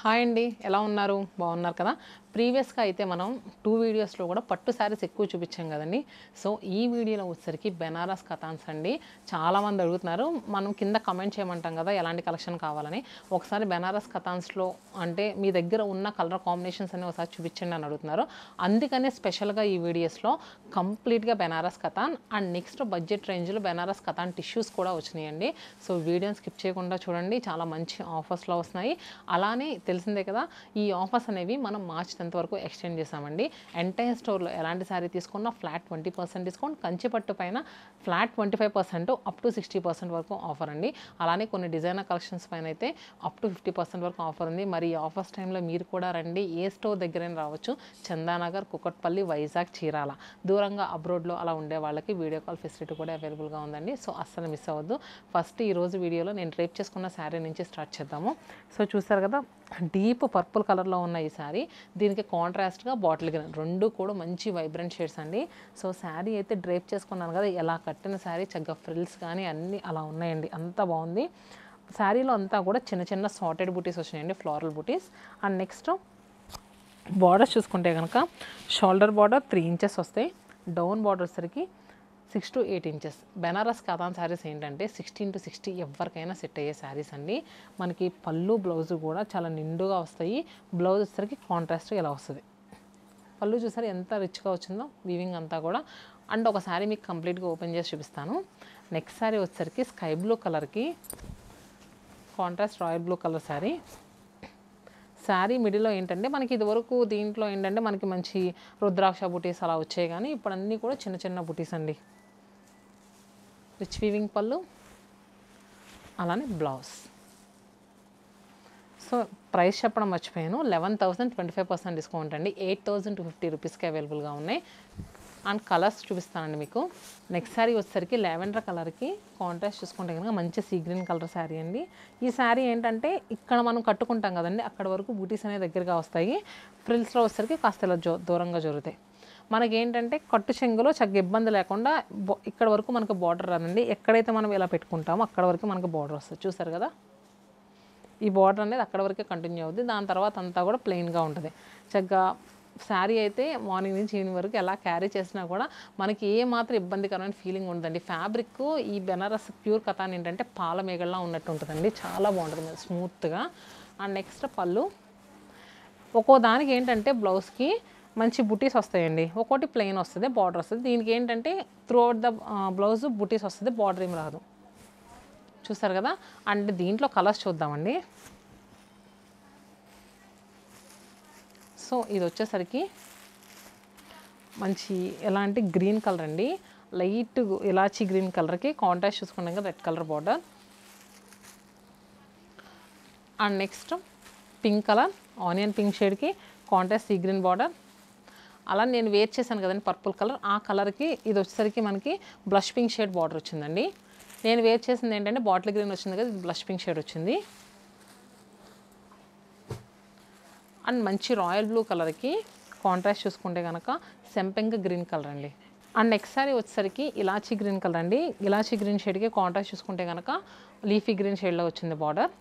Hi అండి, ఎలా ఉన్నారు? బాగున్నారు కదా? ప్రీవియస్గా అయితే మనం 2 వీడియోస్లో కూడా పట్టు శారీస్ ఎక్కువ చూపించాం కదండి. సో ఈ వీడియోలో వచ్చేసరికి బెనారస్ కథాన్స్ అండి. చాలామంది అడుగుతున్నారు, మనం కింద కమెంట్ చేయమంటాం కదా ఎలాంటి కలెక్షన్ కావాలని. ఒకసారి బెనారస్ కథాన్స్లో అంటే మీ దగ్గర ఉన్న కలర్ కాంబినేషన్స్ అన్ని ఒకసారి చూపించండి అని అడుగుతున్నారు. అందుకనే స్పెషల్గా ఈ వీడియోస్లో కంప్లీట్గా Banaras katan and next budget రేంజ్లో బెనారస్ కథాన్ టిష్యూస్ కూడా వచ్చినాయండి. సో వీడియోని స్కిప్ చేయకుండా చూడండి, చాలా మంచి ఆఫర్స్లో వస్తున్నాయి. అలానే తెలిసిందే కదా, ఈ ఆఫర్స్ అనేవి మనం మార్చ్ 10th వరకు ఎక్స్టెండ్ చేసామండి. ఎంటైర్ స్టోర్లో ఎలాంటి శారీ తీసుకున్నా ఫ్లాట్ 20% డిస్కౌంట్, కంచిపట్టు పైన ఫ్లాట్ 25% అప్ టు 60% వరకు ఆఫర్ అండి. అలానే కొన్ని డిజైనర్ కలెక్షన్స్ పైన అయితే అప్ టు 50% వరకు ఆఫర్ ఉంది. మరి ఈ ఆఫర్స్ టైంలో మీరు కూడా రండి, ఏ స్టోర్ దగ్గరైనా రావచ్చు. చందానగర్, కుకట్పల్లి, వైజాగ్, చీరాల, దూరంగా అబ్రోడ్లో అలా ఉండే వాళ్ళకి వీడియో కాల్ ఫెసిలిటీ కూడా అవైలబుల్గా ఉందండి. సో అస్సలు మిస్ అవ్వద్దు. ఫస్ట్ ఈరోజు వీడియోలో నేను రేప్ చేసుకున్న శారీ నుంచి స్టార్ట్ చేద్దాము. సో చూసారు కదా, డీప్ పర్పుల్ కలర్లో ఉన్న ఈ శారీ, దీనికి కాంట్రాస్ట్గా బాటిల్ గ్రీన్, రెండు కూడా మంచి వైబ్రెంట్ షేడ్స్ అండి. సో శారీ అయితే డ్రేప్ చేసుకున్నాను కదా, ఎలా కట్టిన శారీ చక్కగా ఫ్రిల్స్ కానీ అన్నీ అలా ఉన్నాయండి, అంత బాగుంది. శారీలో అంతా కూడా చిన్న చిన్న సార్టెడ్ బూటీస్ వచ్చినాయండి, ఫ్లోరల్ బూటీస్. అండ్ నెక్స్ట్ బార్డర్స్ చూసుకుంటే కనుక షోల్డర్ బార్డర్ 3 ఇంచెస్ వస్తాయి, డౌన్ బార్డర్ వచ్చేసరికి 6 to 8 inches. Banaras katan saris ఏంటంటే 16 to 60 ఎవరికైనా సెట్ అయ్యే శారీస్ అండి. మనకి పళ్ళు బ్లౌజ్ కూడా చాలా నిండుగా వస్తాయి. బ్లౌజ్ వచ్చేసరికి కాంట్రాస్ట్ ఇలా వస్తుంది. పళ్ళు చూసారు ఎంత రిచ్గా వచ్చిందో, వీవింగ్ అంతా కూడా. అండ్ ఒక శారీ మీకు కంప్లీట్గా ఓపెన్ చేసి చూపిస్తాను. నెక్స్ట్ శారీ వచ్చేసరికి స్కై బ్లూ కలర్కి contrast royal blue colour sari. Sari మిడిల్లో ఏంటంటే మనకి ఇదివరకు దీంట్లో ఏంటంటే మనకి మంచి రుద్రాక్ష బుటీస్ అలా వచ్చాయి, కానీ ఇప్పుడు అన్నీ కూడా చిన్న చిన్న బుటీస్ అండి. రిచ్ వీవింగ్ పళ్ళు, అలానే బ్లౌజ్. సో ప్రైస్ చెప్పడం మర్చిపోయాను, 11,000 25% డిస్కౌంట్ అండి. 8,250 రూపీస్కి అవైలబుల్గా ఉన్నాయి. అండ్ కలర్స్ చూపిస్తానండి మీకు. నెక్స్ట్ శారీ వచ్చేసరికి లావెండర్ కలర్కి కాంట్రాస్ట్ చూసుకుంటే కనుక మంచి సీ గ్రీన్ కలర్ శారీ అండి. ఈ శారీ ఏంటంటే ఇక్కడ మనం కట్టుకుంటాం కదండి, అక్కడ వరకు బూటీస్ అనేవి దగ్గరగా వస్తాయి. ఫ్రిల్స్లో వచ్చేసరికి కాస్త ఇలా దూరంగా జరుగుతాయి. మనకేంటంటే కట్టు చెంగులో చక్కగా ఇబ్బంది లేకుండా ఇక్కడ వరకు మనకు బార్డర్ రాదండి. ఎక్కడైతే మనం ఇలా పెట్టుకుంటామో అక్కడ వరకు మనకు బార్డర్ వస్తుంది. చూసారు కదా, ఈ బార్డర్ అనేది అక్కడ వరకే కంటిన్యూ అవుతుంది. దాని తర్వాత అంతా కూడా ప్లెయిన్గా ఉంటుంది. చక్కగా శారీ అయితే మార్నింగ్ నుంచి ఈవినింగ్ వరకు ఎలా క్యారీ చేసినా కూడా మనకి ఏ మాత్రం ఇబ్బందికరమైన ఫీలింగ్ ఉండదండి. ఫ్యాబ్రిక్ ఈ బెనారస్ ప్యూర్ కథాన్ ఏంటంటే పాల మేగల్లా ఉన్నట్టు ఉంటుందండి, చాలా బాగుంటుంది స్మూత్గా. అండ్ నెక్స్ట్ పళ్ళు, ఒక్కో దానికి ఏంటంటే బ్లౌజ్కి మంచి బుటీస్ వస్తాయండి, ఒక్కోటి ప్లెయిన్ వస్తుంది, బార్డర్ వస్తుంది. దీనికి ఏంటంటే త్రూ అవుట్ ద బ్లౌజ్ బుటీస్ వస్తుంది, బార్డర్ ఏం రాదు. చూసారు కదా. అండ్ దీంట్లో కలర్స్ చూద్దామండి. సో ఇది వచ్చేసరికి మంచి ఎలాంటి గ్రీన్ కలర్ అండి, లైట్ ఇలాచీ గ్రీన్ కలర్కి కాంట్రాస్ట్ చూసుకున్నాం కదా red colour border. And next pink colour, onion pink షేడ్కి కాంట్రాస్ట్ సీ గ్రీన్ బార్డర్. అలా నేను వేర్ చేశాను కదండి పర్పుల్ కలర్, ఆ కలర్కి ఇది వచ్చేసరికి మనకి బ్లష్ పింక్ షేడ్ బార్డర్ వచ్చిందండి. నేను వేర్ చేసింది ఏంటంటే బాటిల్ గ్రీన్ వచ్చింది కదా, ఇది బ్లష్ పింక్ షేడ్ వచ్చింది. అండ్ మంచి రాయల్ బ్లూ కలర్కి కాంట్రాస్ట్ చూసుకుంటే కనుక సెంపెంగ గ్రీన్ కలర్ అండి. అండ్ నెక్స్ట్ సారీ వచ్చేసరికి ఇలాచీ గ్రీన్ కలర్ అండి. ఇలాచీ గ్రీన్ షేడ్కి కాంట్రాస్ట్ చూసుకుంటే కనుక లీఫీ గ్రీన్ షేడ్లో వచ్చింది బార్డర్.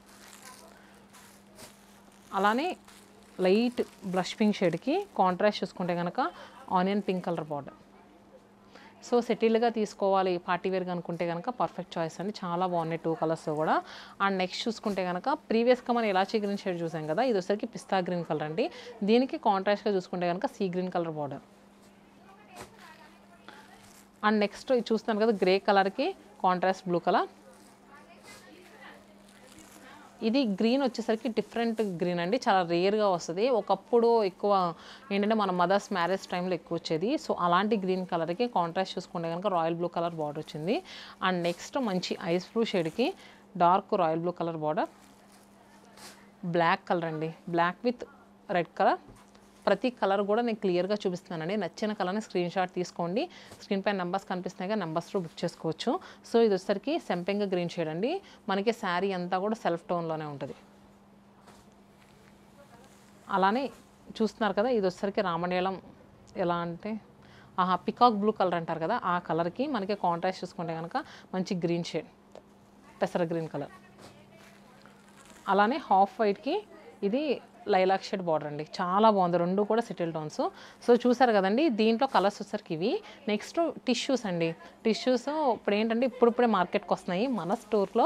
అలానే లైట్ బ్లష్ పింక్ షేడ్కి కాంట్రాస్ట్ చూసుకుంటే కనుక onion pink colour border. So సెటిల్గా తీసుకోవాలి పార్టీవేర్గా అనుకుంటే కనుక పర్ఫెక్ట్ చాయిస్ అండి, చాలా బాగున్నాయి 2 కలర్స్ కూడా. అండ్ నెక్స్ట్ చూసుకుంటే కనుక ప్రీవియస్గా మనం ఇలాచీ గ్రీన్ షేడ్ చూసాం కదా, ఇది వచ్చేసరికి పిస్తా గ్రీన్ కలర్ అండి. దీనికి కాంట్రాస్ట్గా చూసుకుంటే కనుక sea green colour border. And next ఇది చూస్తాను కదా గ్రే కలర్కి కాంట్రాస్ట్ బ్లూ కలర్. ఇది గ్రీన్ వచ్చేసరికి డిఫరెంట్ గ్రీన్ అండి, చాలా రేర్గా వస్తుంది. ఒకప్పుడు ఎక్కువ ఏంటంటే మన మదర్స్ మ్యారేజ్ టైంలో ఎక్కువ వచ్చేది. సో అలాంటి గ్రీన్ కలర్కి కాంట్రాస్ట్ చూసుకుంటే కనుక రాయల్ బ్లూ కలర్ బార్డర్ వచ్చింది. అండ్ నెక్స్ట్ మంచి ఐస్ బ్లూ షేడ్కి dark royal blue colour border. Black colour అండి, బ్లాక్ విత్ రెడ్ కలర్. ప్రతి కలర్ కూడా నేను క్లియర్గా చూపిస్తున్నానండి. నచ్చిన కలర్ని స్క్రీన్ షాట్ తీసుకోండి. స్క్రీన్ పైన నెంబర్స్ కనిపిస్తున్నాయి కదా, నెంబర్స్లో బుక్ చేసుకోవచ్చు. సో ఇది వచ్చేసరికి సెంపెంగ గ్రీన్ షేడ్ అండి. మనకి శారీ అంతా కూడా సెల్ఫ్ టోన్లోనే ఉంటుంది. అలానే చూస్తున్నారు కదా, ఇది వచ్చేసరికి రామణీలం, ఎలా అంటే పికాక్ బ్లూ కలర్ అంటారు కదా, ఆ కలర్కి మనకి కాంట్రాస్ట్ చూసుకుంటే కనుక మంచి గ్రీన్ షేడ్, పెసర గ్రీన్ కలర్. అలానే హాఫ్ వైట్కి ఇది లైలాక్ షేడ్ బార్డర్ అండి, చాలా బాగుంది. రెండు కూడా సెటిల్ టోన్స్. సో చూసారు కదండి, దీంట్లో కలర్స్ వచ్చరికి ఇవి. నెక్స్ట్ టిష్యూస్ అండి. టిష్యూస్ ఇప్పుడు ఏంటంటే ఇప్పుడిప్పుడే మార్కెట్కి వస్తున్నాయి మన స్టోర్లో.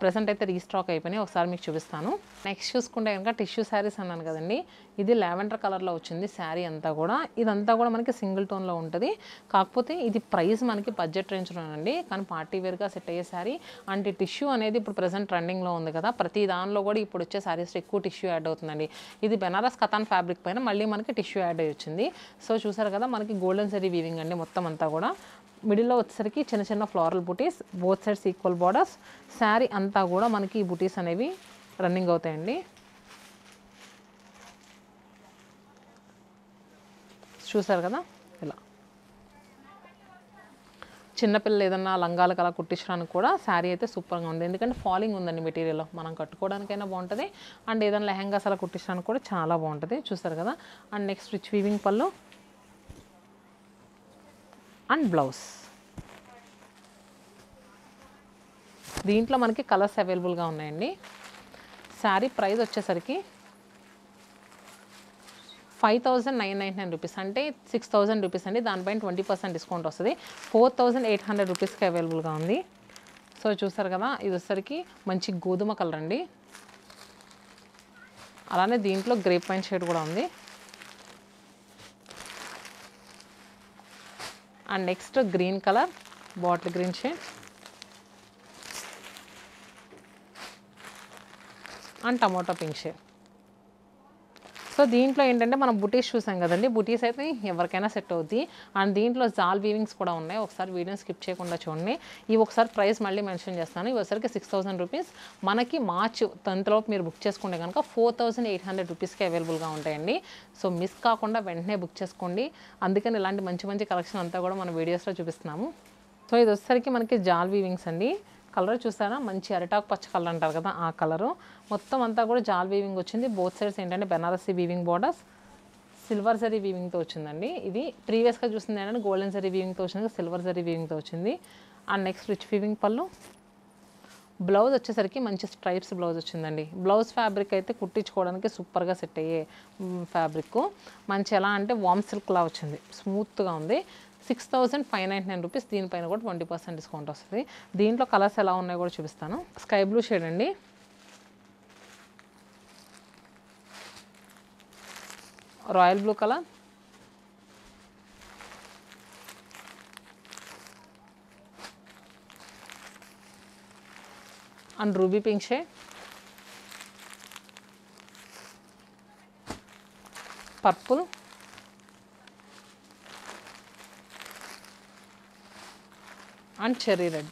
ప్రజెంట్ అయితే రీస్టాక్ అయిపోయినాయి, ఒకసారి మీకు చూపిస్తాను. నెక్స్ట్ చూసుకుంటే కనుక టిష్యూ శారీస్ అన్నాను కదండి, ఇది లావెండర్ కలర్లో వచ్చింది శారీ అంతా కూడా. ఇదంతా కూడా మనకి సింగిల్ టోన్లో ఉంటుంది. కాకపోతే ఇది ప్రైస్ మనకి బడ్జెట్ రేంజ్లోనండి, కానీ పార్టీ వేర్గా సెట్ అయ్యే శారీ. అంటే టిష్యూ అనేది ఇప్పుడు ప్రజెంట్ ట్రెండింగ్లో ఉంది కదా, ప్రతి దానిలో కూడా ఇప్పుడు వచ్చే శారీస్ ఎక్కువ టిష్యూ యాడ్ అవుతుందండి. ఇది బెనారస్ కతాన్ ఫ్యాబ్రిక్ పైన మళ్ళీ మనకి టిష్యూ యాడ్ అయ్యి వచ్చింది. సో చూసారు కదా, మనకి గోల్డెన్ జరీ వీవింగ్ అండి మొత్తం అంతా కూడా. మిడిల్లో వచ్చేసరికి చిన్న చిన్న ఫ్లోరల్ బుటీస్, both sides equal borders. Sari అంతా కూడా మనకి ఈ బుటీస్ అనేవి రన్నింగ్ అవుతాయండి. చూసారు కదా, ఇలా చిన్నపిల్లలు ఏదన్నా లంగాలకు అలా కుట్టించడానికి కూడా శారీ అయితే సూపర్గా ఉంది. ఎందుకంటే ఫాలింగ్ ఉందండి మెటీరియల్, మనం కట్టుకోవడానికైనా బాగుంటుంది, అండ్ ఏదైనా లెహంగాస్ అలా కుట్టించడానికి కూడా చాలా బాగుంటుంది. చూసారు కదా. అండ్ నెక్స్ట్ రిచ్ వీవింగ్ పళ్ళు అండ్ బ్లౌజ్. దీంట్లో మనకి కలర్స్ అవైలబుల్గా ఉన్నాయండి. శారీ ప్రైస్ వచ్చేసరికి 5,999 రూపీస్, అంటే 6,000 రూపీస్ అండి. దానిపైన 20% డిస్కౌంట్ వస్తుంది. 4,800 రూపీస్కి అవైలబుల్గా ఉంది. సో చూసారు కదా, ఇది వచ్చేసరికి మంచి గోధుమ కలర్ అండి. అలానే దీంట్లో గ్రేప్ వైన్ షేడ్ కూడా ఉంది. And next green colour, bottle green shade and tomato pink shade. So దీంట్లో ఏంటంటే మనం బుటీస్ చూసాం కదండి, బుటీస్ అయితే ఎవరికైనా సెట్ అవుద్ది. అండ్ దీంట్లో జాల్ వీవింగ్స్ కూడా ఉన్నాయి. ఒకసారి వీడియోని స్కిప్ చేయకుండా చూడండి. ఇవి ఒకసారి ప్రైస్ మళ్ళీ మెన్షన్ చేస్తాను. ఇవి ఒకసారికి 6,000 రూపీస్. మనకి మార్చ్ 10th లోపు మీరు బుక్ చేసుకుంటే కనుక 4,800 రూపీస్కి అవైలబుల్గా ఉంటాయండి. సో మిస్ కాకుండా వెంటనే బుక్ చేసుకోండి. అందుకని ఇలాంటి మంచి మంచి కలెక్షన్ అంతా కూడా మన వీడియోస్లో చూపిస్తున్నాము. సో ఇది వచ్చేసరికి మనకి జాల్ వీవింగ్స్ అండి. కలర్ చూసారా, మంచి అరిటాకు పచ్చ కలర్ అంటారు కదా, ఆ కలరు. మొత్తం అంతా కూడా జాల్ వీవింగ్ వచ్చింది. బోత్ సైడ్స్ ఏంటంటే బెనారసీ వీవింగ్ బార్డర్స్, సిల్వర్ జరీ వీవింగ్తో వచ్చిందండి. ఇది ప్రీవియస్గా చూసింది ఏంటంటే గోల్డెన్ జరీ వీవింగ్తో వచ్చింది, సిల్వర్ జరీ వీవింగ్తో వచ్చింది. అండ్ నెక్స్ట్ రిచ్ వీవింగ్ పళ్ళు. బ్లౌజ్ వచ్చేసరికి మంచి స్ట్రైప్స్ బ్లౌజ్ వచ్చిందండి. బ్లౌజ్ ఫ్యాబ్రిక్ అయితే కుట్టించుకోవడానికి సూపర్గా సెట్ అయ్యే ఫ్యాబ్రిక్. మంచి ఎలా అంటే వామ్ సిల్క్లా వచ్చింది, స్మూత్గా ఉంది. 6,599 రూపీస్. దీనిపైన కూడా 20% డిస్కౌంట్ వస్తుంది. దీంట్లో కలర్స్ ఎలా ఉన్నాయో కూడా చూపిస్తాను. స్కై బ్లూ షేడ్ అండి, royal blue colour, and ruby pink shade, purple, and cherry red.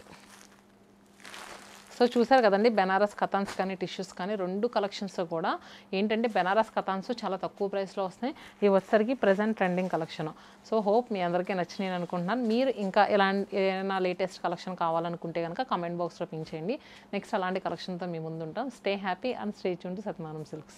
So చూసారు కదండి, బెనారస్ కతాన్స్ కానీ టిష్యూస్ కానీ రెండు కలెక్షన్స్ కూడా ఏంటంటే బెనారస్ కతాన్స్ చాలా తక్కువ ప్రైస్లో వస్తాయి. ఇవి వచ్చేసరికి present trending collection. So hope మీ అందరికీ నచ్చినాయి అనుకుంటున్నాను. మీరు ఇంకా ఏదైనా లేటెస్ట్ కలెక్షన్ కావాలనుకుంటే కనుక కామెంట్ బాక్స్లో పింక్ చేయండి. నెక్స్ట్ అలాంటి కలెక్షన్తో మీ ముందు ఉంటాం. Stay happy and stay tune to Satyanarayana silks.